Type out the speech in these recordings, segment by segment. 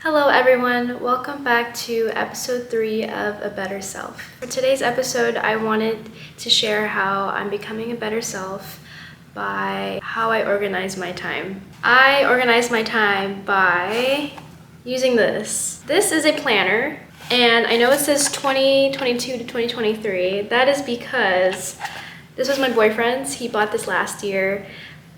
Hello everyone, welcome back to episode 3 of A Better Self. For today's episode, I wanted to share how I'm becoming a better self by how I organize my time. I organize my time by using this. This is a planner, and I know it says 2022 to 2023. That is because this was my boyfriend's. He bought this last year,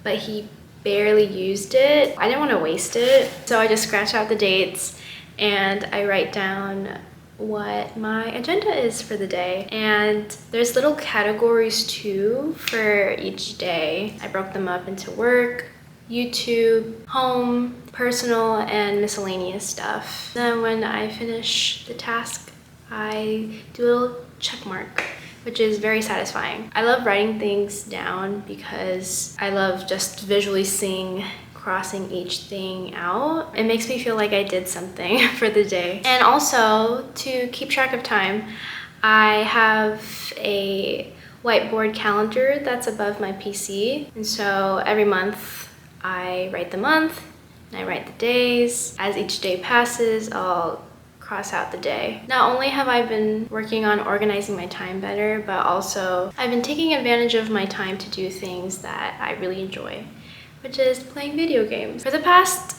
but he barely used it. I didn't want to waste it, so I just scratch out the dates and I write down what my agenda is for the day. And there's little categories too for each day. I broke them up into work, YouTube, home, personal, and miscellaneous stuff. Then when I finish the task, I do a little check mark, which is very satisfying. I love writing things down because I love just visually seeing crossing each thing out. It makes me feel like I did something for the day. And also, to keep track of time, I have a whiteboard calendar that's above my PC. And so every month I write the month and I write the days. As each day passes, I'll cross out the day. Not only have I been working on organizing my time better, but also I've been taking advantage of my time to do things that I really enjoy, which is playing video games. For the past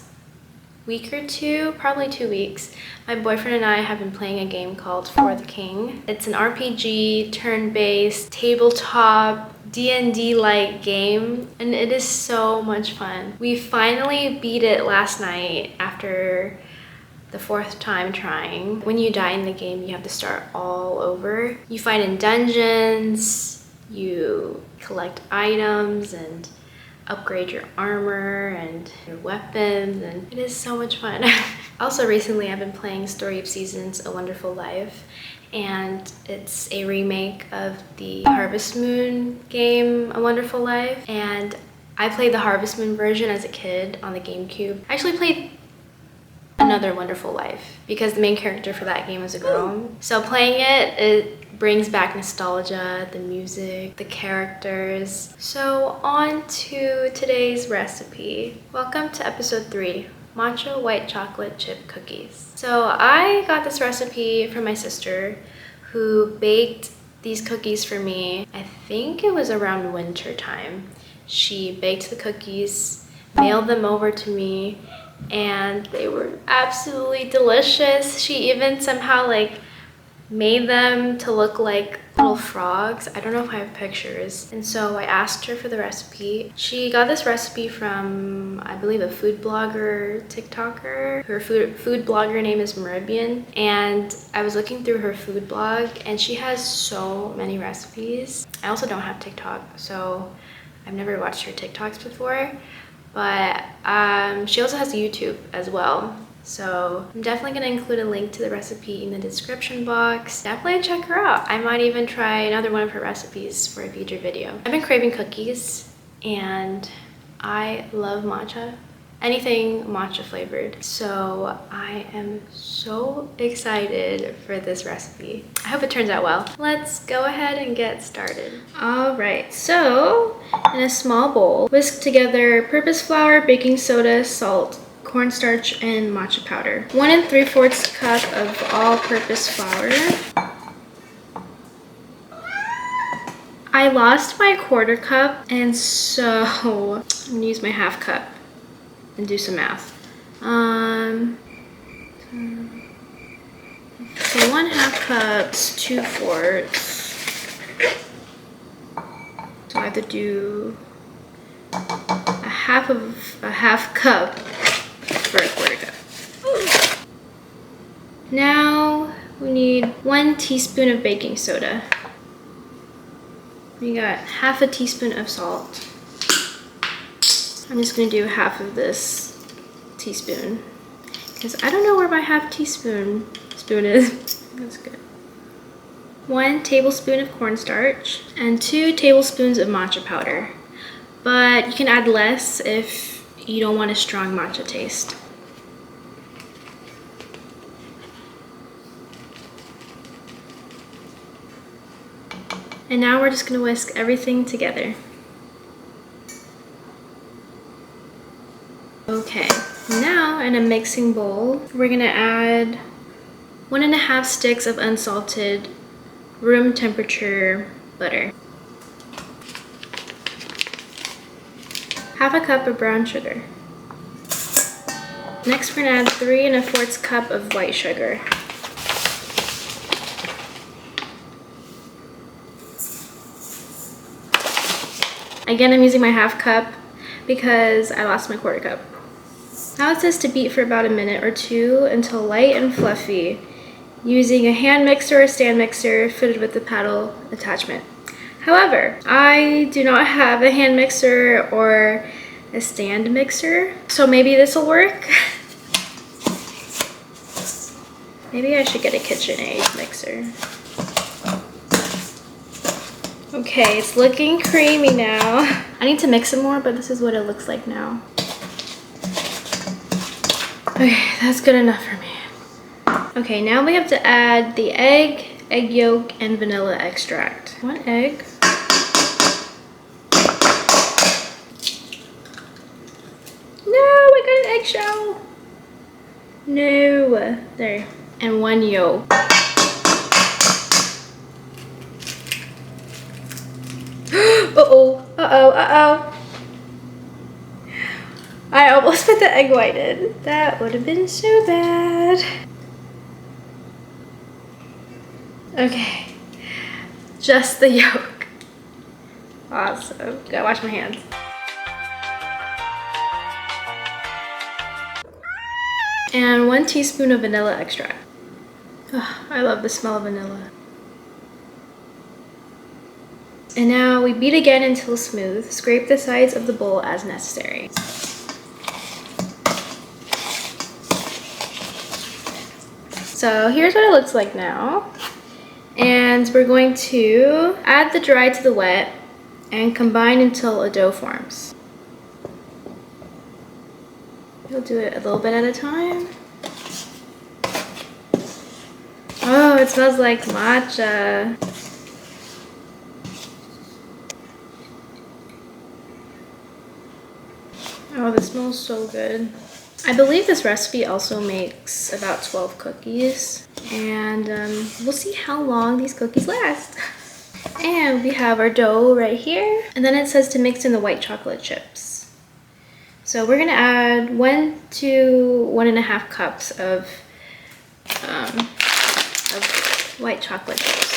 week or two, probably 2 weeks, my boyfriend and I have been playing a game called For the King. It's an RPG, turn-based, tabletop, D&D-like game, and it is so much fun. We finally beat it last night after the 4th time trying. When you die in the game, you have to start all over. You fight in dungeons, you collect items and upgrade your armor and your weapons, and it is so much fun. Also recently I've been playing Story of Seasons, A Wonderful Life, and it's a remake of the Harvest Moon game, A Wonderful Life, and I played the Harvest Moon version as a kid on the GameCube. I actually played Another Wonderful Life because the main character for that game was a girl. So playing it brings back nostalgia, the music, the characters. So on to today's recipe. Welcome to episode 3, matcha white chocolate chip cookies. So I got this recipe from my sister who baked these cookies for me. I think it was around winter time. She baked the cookies, mailed them over to me, and they were absolutely delicious. She even somehow made them to look like little frogs. I don't know if I have pictures. And so I asked her for the recipe. She got this recipe from, I believe, a food blogger, TikToker. Her food blogger name is Meribian. And I was looking through her food blog and she has so many recipes. I also don't have TikTok, so I've never watched her TikToks before. But she also has YouTube as well. So I'm definitely gonna include a link to the recipe in the description box. Definitely check her out. I might even try another one of her recipes for a future video. I've been craving cookies and I love matcha. Anything matcha flavored. So I am so excited for this recipe. I hope it turns out well. Let's go ahead and get started. All right, so in a small bowl, whisk together purpose flour, baking soda, salt, cornstarch, and matcha powder. 1 3/4 cup of all-purpose flour. I lost my 1/4 cup, and so I'm gonna use my 1/2 cup and do some math. So 1/2 cups, 2/4. So I have to do a half cup for a 1/4 cup. Now we need 1 teaspoon of baking soda. We got 1/2 teaspoon of salt. I'm just gonna do 1/2 of this teaspoon because I don't know where my 1/2 teaspoon is. That's good. 1 tablespoon of cornstarch and 2 tablespoons of matcha powder. But you can add less if you don't want a strong matcha taste. And now we're just gonna whisk everything together. Okay, now in a mixing bowl, we're gonna add 1.5 sticks of unsalted room temperature butter, 1/2 cup of brown sugar. Next, we're gonna add 3 1/4 cup of white sugar. Again, I'm using my 1/2 cup because I lost my 1/4 cup. Now it says to beat for about a minute or 2 until light and fluffy, using a hand mixer or stand mixer fitted with the paddle attachment. However, I do not have a hand mixer or a stand mixer, so maybe this will work. Maybe I should get a KitchenAid mixer. Okay, it's looking creamy now. I need to mix it more, but this is what it looks like now. Okay, that's good enough for me. Okay, now we have to add the egg yolk, and vanilla extract. 1 egg. No, I got an eggshell. No, there. And 1 yolk. Uh-oh. I almost put the egg white in. That would have been so bad. Okay, just the yolk. Awesome. Gotta wash my hands. And 1 teaspoon of vanilla extract. Oh, I love the smell of vanilla. And now we beat again until smooth. Scrape the sides of the bowl as necessary. So here's what it looks like now. And we're going to add the dry to the wet and combine until a dough forms. We'll do it a little bit at a time. Oh, it smells like matcha. Oh, this smells so good. I believe this recipe also makes about 12 cookies, and we'll see how long these cookies last. And we have our dough right here, and then it says to mix in the white chocolate chips. So we're gonna add 1 to 1.5 cups of white chocolate chips.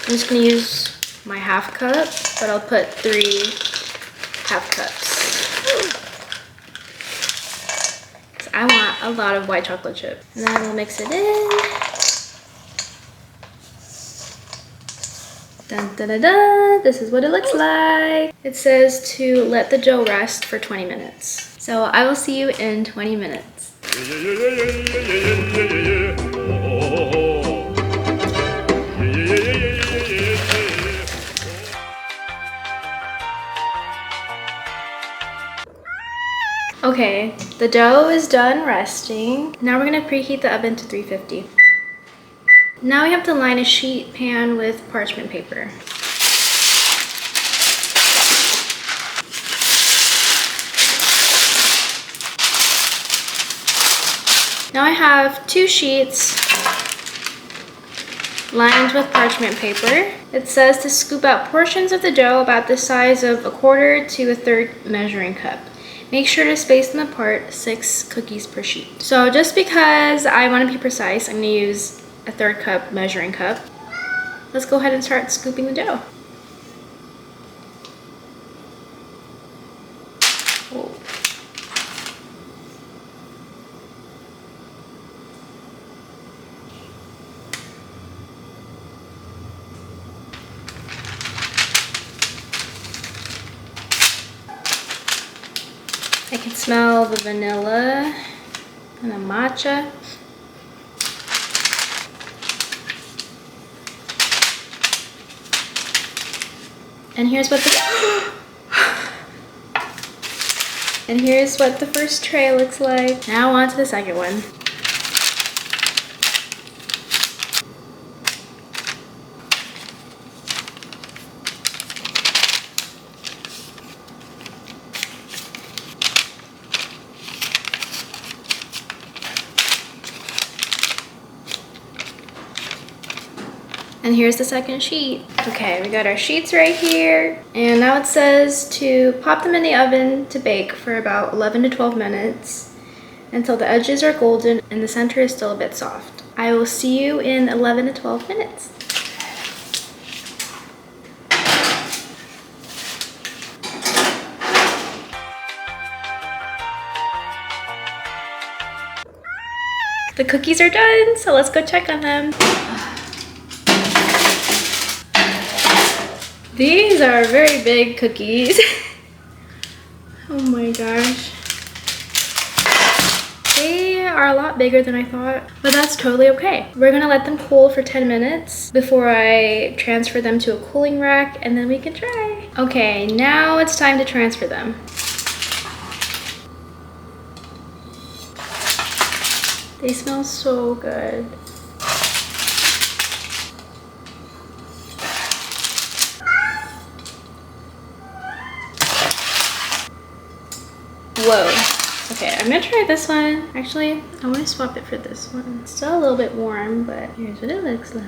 I'm just gonna use my 1/2 cup, but I'll put 3 1/2 cups. So I want a lot of white chocolate chip. And then we'll mix it in. Dun, dun, dun, dun. This is what it looks like. It says to let the dough rest for 20 minutes. So I will see you in 20 minutes. Okay, the dough is done resting. Now we're gonna preheat the oven to 350. Now we have to line a sheet pan with parchment paper. Now I have 2 sheets lined with parchment paper. It says to scoop out portions of the dough about the size of 1/4 to 1/3 measuring cup. Make sure to space them apart 6 cookies per sheet. So just because I want to be precise, I'm going to use a 1/3 cup measuring cup. Let's go ahead and start scooping the dough. Oh. I can smell the vanilla and the matcha. And here's what the first tray looks like. Now on to the second one. And here's the second sheet. Okay, we got our sheets right here. And now it says to pop them in the oven to bake for about 11 to 12 minutes until the edges are golden and the center is still a bit soft. I will see you in 11 to 12 minutes. The cookies are done, so let's go check on them. These are very big cookies. Oh my gosh. They are a lot bigger than I thought, but that's totally okay. We're gonna let them cool for 10 minutes before I transfer them to a cooling rack, and then we can try. Okay, now it's time to transfer them. They smell so good. Whoa. Okay, I'm gonna try this one. Actually, I want to swap it for this one. It's still a little bit warm, but here's what it looks like.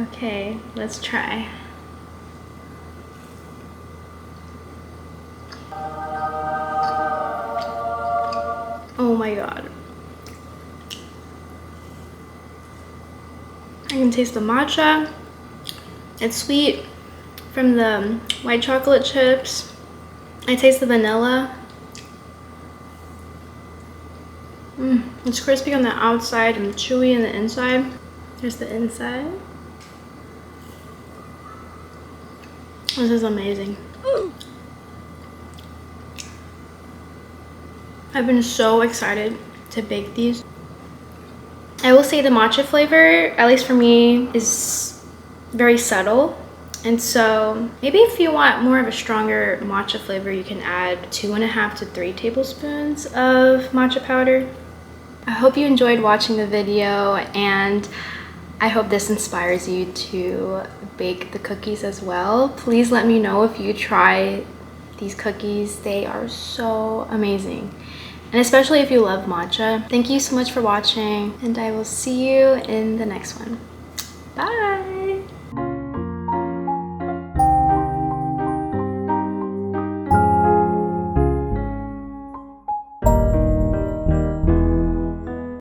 Okay, let's try. Oh my god. I can taste the matcha. It's sweet from the white chocolate chips. I taste the vanilla. It's crispy on the outside and chewy on the inside. Here's the inside. This is amazing. I've been so excited to bake these. I will say the matcha flavor, at least for me, is very subtle. And so maybe if you want more of a stronger matcha flavor, you can add 2.5 to 3 tablespoons of matcha powder. I hope you enjoyed watching the video, and I hope this inspires you to bake the cookies as well. Please let me know if you try these cookies. They are so amazing. And especially if you love matcha. Thank you so much for watching, and I will see you in the next one. Bye!